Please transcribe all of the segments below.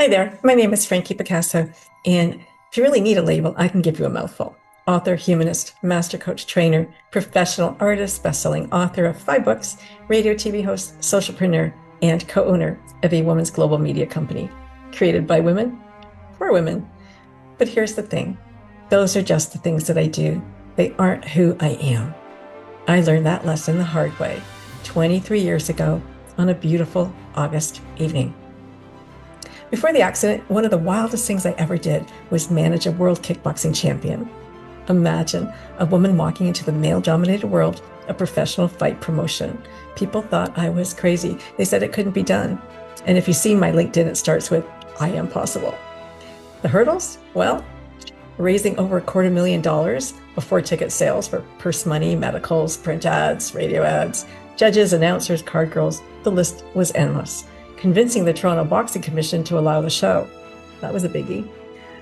Hi there, my name is Frankie Picasso, and if you really need a label, I can give you a mouthful. Author, humanist, master coach, trainer, professional artist, best-selling author of 5 books, radio TV host, socialpreneur, and co-owner of a women's global media company, created by women, for women. But here's the thing, those are just the things that I do. They aren't who I am. I learned that lesson the hard way 23 years ago on a beautiful August evening. Before the accident, one of the wildest things I ever did was manage a world kickboxing champion. Imagine a woman walking into the male-dominated world of professional fight promotion. People thought I was crazy. They said it couldn't be done. And if you see my LinkedIn, it starts with, I am possible. The hurdles? Well, raising over $250,000 before ticket sales for purse money, medicals, print ads, radio ads, judges, announcers, card girls, the list was endless. Convincing the Toronto Boxing Commission to allow the show. That was a biggie.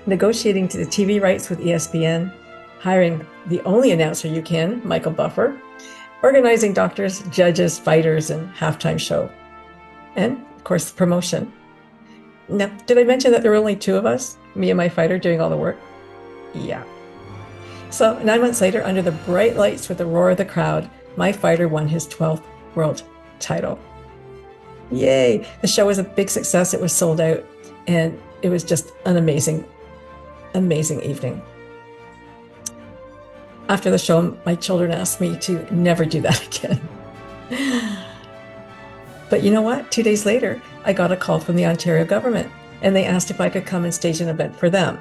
Negotiating to the TV rights with ESPN, hiring the only announcer you can, Michael Buffer, organizing doctors, judges, fighters, and halftime show. And, of course, promotion. Now, did I mention that there were only 2 of us, me and my fighter, doing all the work? Yeah. So 9 months later, under the bright lights with the roar of the crowd, my fighter won his 12th world title. Yay! The show was a big success. It was sold out, and it was just an amazing, amazing evening. After the show, my children asked me to never do that again. But you know what? 2 days later, I got a call from the Ontario government, and they asked if I could come and stage an event for them.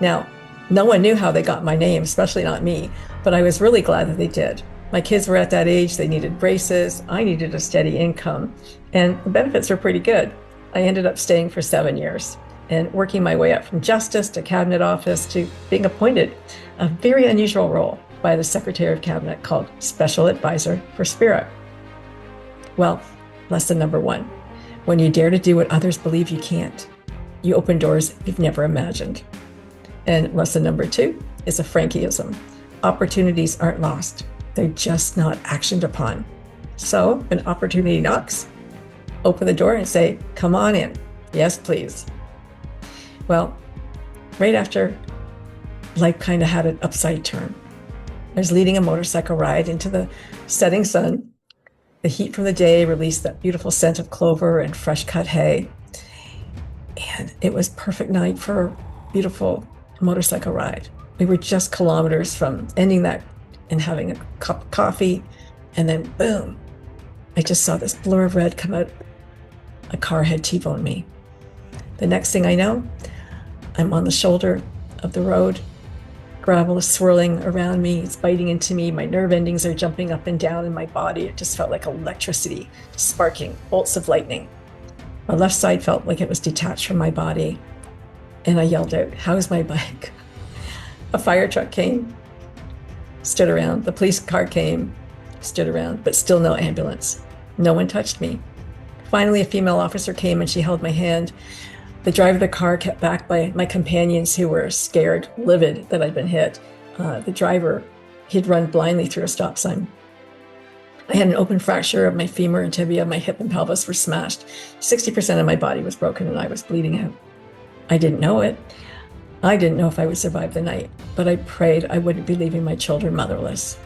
Now, no one knew how they got my name, especially not me, but I was really glad that they did. My kids were at that age, they needed braces, I needed a steady income, and the benefits were pretty good. I ended up staying for 7 years and working my way up from justice to cabinet office to being appointed a very unusual role by the Secretary of Cabinet called Special Advisor for Spirit. Well, lesson number 1, when you dare to do what others believe you can't, you open doors you've never imagined. And lesson number 2 is a Frankieism. Opportunities aren't lost. They're just not actioned upon. So when opportunity knocks, open the door and say, come on in. Yes, please. Well, right after life kind of had an upside turn, I was leading a motorcycle ride into the setting sun. The heat from the day released that beautiful scent of clover and fresh cut hay. And it was perfect night for a beautiful motorcycle ride. We were just kilometers from ending that and having a cup of coffee, and then boom, I just saw this blur of red come out. A car had T-boned me. The next thing I know, I'm on the shoulder of the road. Gravel is swirling around me, it's biting into me, my nerve endings are jumping up and down in my body. It just felt like electricity, sparking, bolts of lightning. My left side felt like it was detached from my body, and I yelled out, how's my bike? A fire truck came, stood around. The police car came, stood around, but still no ambulance. No one touched me. Finally, a female officer came and she held my hand. The driver of the car kept back by my companions who were scared, livid that I'd been hit. The driver, he'd run blindly through a stop sign. I had an open fracture of my femur and tibia. My hip and pelvis were smashed. 60% of my body was broken and I was bleeding out. I didn't know it. I didn't know if I would survive the night, but I prayed I wouldn't be leaving my children motherless.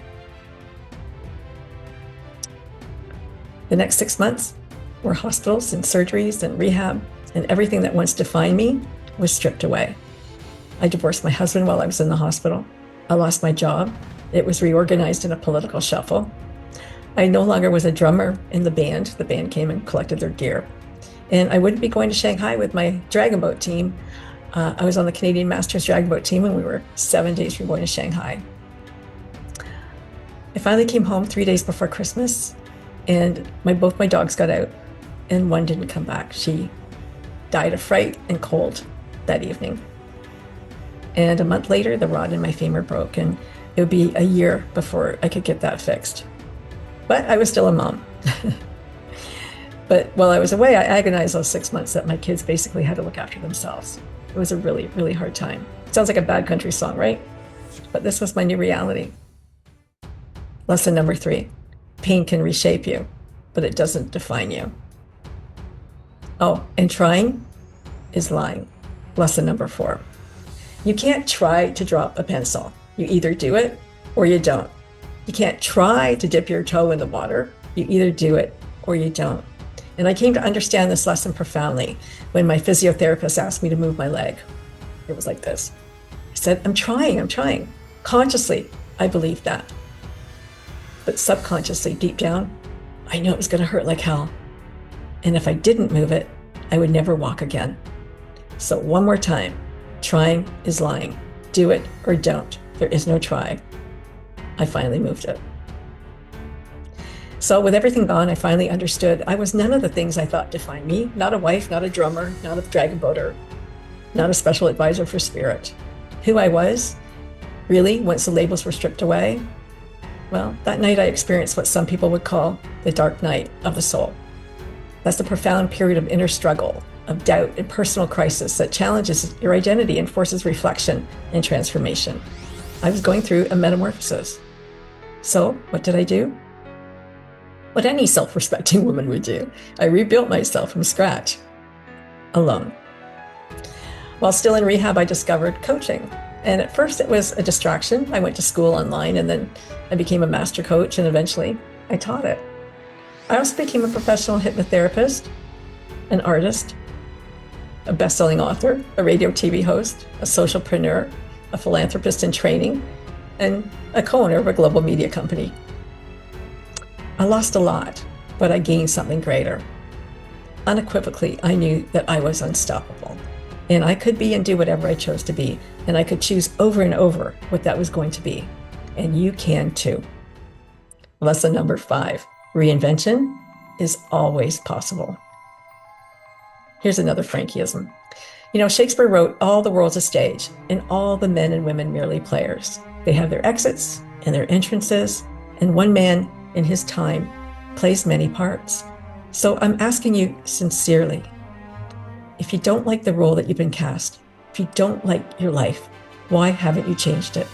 The next 6 months were hospitals and surgeries and rehab, and everything that once defined me was stripped away. I divorced my husband while I was in the hospital. I lost my job. It was reorganized in a political shuffle. I no longer was a drummer in the band. The band came and collected their gear. And I wouldn't be going to Shanghai with my dragon boat team. I was on the Canadian Masters dragon boat team and we were 7 days from going to Shanghai. I finally came home 3 days before Christmas, and both my dogs got out and one didn't come back. She died of fright and cold that evening. And a month later, the rod in my femur broke, and it would be a year before I could get that fixed. But I was still a mom. But while I was away, I agonized those 6 months that my kids basically had to look after themselves. It was a really, really hard time. Sounds like a bad country song, right? But this was my new reality. Lesson number 3, pain can reshape you, but it doesn't define you. Oh, and trying is lying. Lesson number 4. You can't try to drop a pencil. You either do it or you don't. You can't try to dip your toe in the water. You either do it or you don't. And I came to understand this lesson profoundly when my physiotherapist asked me to move my leg. It was like this. I said, I'm trying. Consciously, I believed that. But subconsciously, deep down, I knew it was going to hurt like hell. And if I didn't move it, I would never walk again. So one more time, trying is lying. Do it or don't. There is no try. I finally moved it. So with everything gone, I finally understood I was none of the things I thought defined me. Not a wife, not a drummer, not a dragon boater, not a special advisor for spirit. Who I was, really, once the labels were stripped away, well, that night I experienced what some people would call the dark night of the soul. That's a profound period of inner struggle, of doubt and personal crisis that challenges your identity and forces reflection and transformation. I was going through a metamorphosis. So what did I do? What any self-respecting woman would do. I rebuilt myself from scratch, alone. While still in rehab, I discovered coaching. And at first it was a distraction. I went to school online and then I became a master coach and eventually I taught it. I also became a professional hypnotherapist, an artist, a best-selling author, a radio TV host, a socialpreneur, a philanthropist in training, and a co-owner of a global media company. I lost a lot, but I gained something greater. Unequivocally, I knew that I was unstoppable, and I could be and do whatever I chose to be, and I could choose over and over what that was going to be, and you can too. Lesson number 5, reinvention is always possible. Here's another Frankieism. You know, Shakespeare wrote, all the world's a stage, and all the men and women merely players. They have their exits and their entrances, and one man in his time plays many parts. So I'm asking you sincerely, if you don't like the role that you've been cast, if you don't like your life, why haven't you changed it?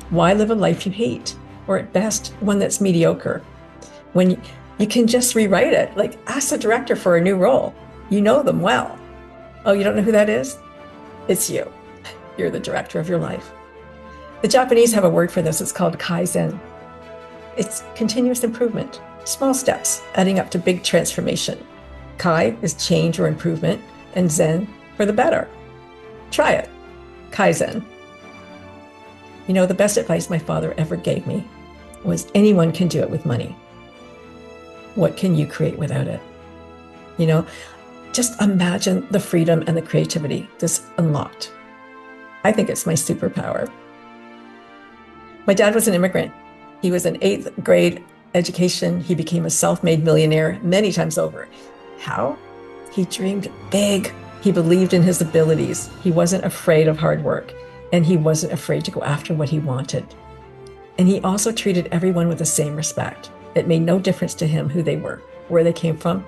Why live a life you hate? Or at best, one that's mediocre? When you can just rewrite it, like ask the director for a new role. You know them well. Oh, you don't know who that is? It's you. You're the director of your life. The Japanese have a word for this. It's called Kaizen. It's continuous improvement, small steps adding up to big transformation. Kai is change or improvement, and Zen for the better. Try it. Kaizen. You know, the best advice my father ever gave me was anyone can do it with money. What can you create without it? You know, just imagine the freedom and the creativity this unlocked. I think it's my superpower. My dad was an immigrant. He was an 8th grade education. He became a self-made millionaire many times over. How? He dreamed big. He believed in his abilities. He wasn't afraid of hard work, and he wasn't afraid to go after what he wanted. And he also treated everyone with the same respect. It made no difference to him who they were, where they came from.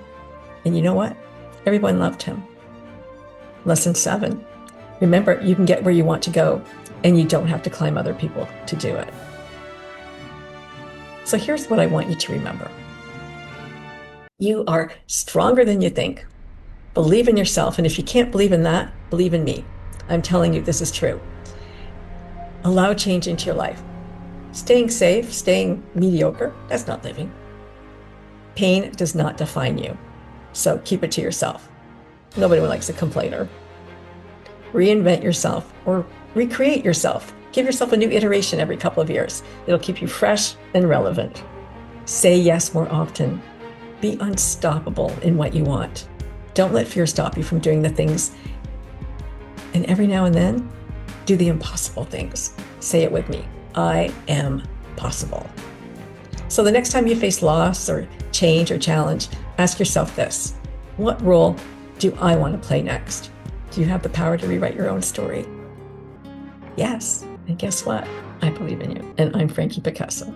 And you know what? Everyone loved him. Lesson 7. Remember, you can get where you want to go, and you don't have to climb other people to do it. So here's what I want you to remember. You are stronger than you think. Believe in yourself, and if you can't believe in that, believe in me. I'm telling you this is true. Allow change into your life. Staying safe, staying mediocre, that's not living. Pain does not define you, so keep it to yourself. Nobody likes a complainer. Reinvent yourself or recreate yourself. Give yourself a new iteration every couple of years. It'll keep you fresh and relevant. Say yes more often. Be unstoppable in what you want. Don't let fear stop you from doing the things. And every now and then, do the impossible things. Say it with me. I am possible. So the next time you face loss or change or challenge, ask yourself this. What role do I want to play next? Do you have the power to rewrite your own story? Yes. And guess what? I believe in you. And I'm Frankie Picasso.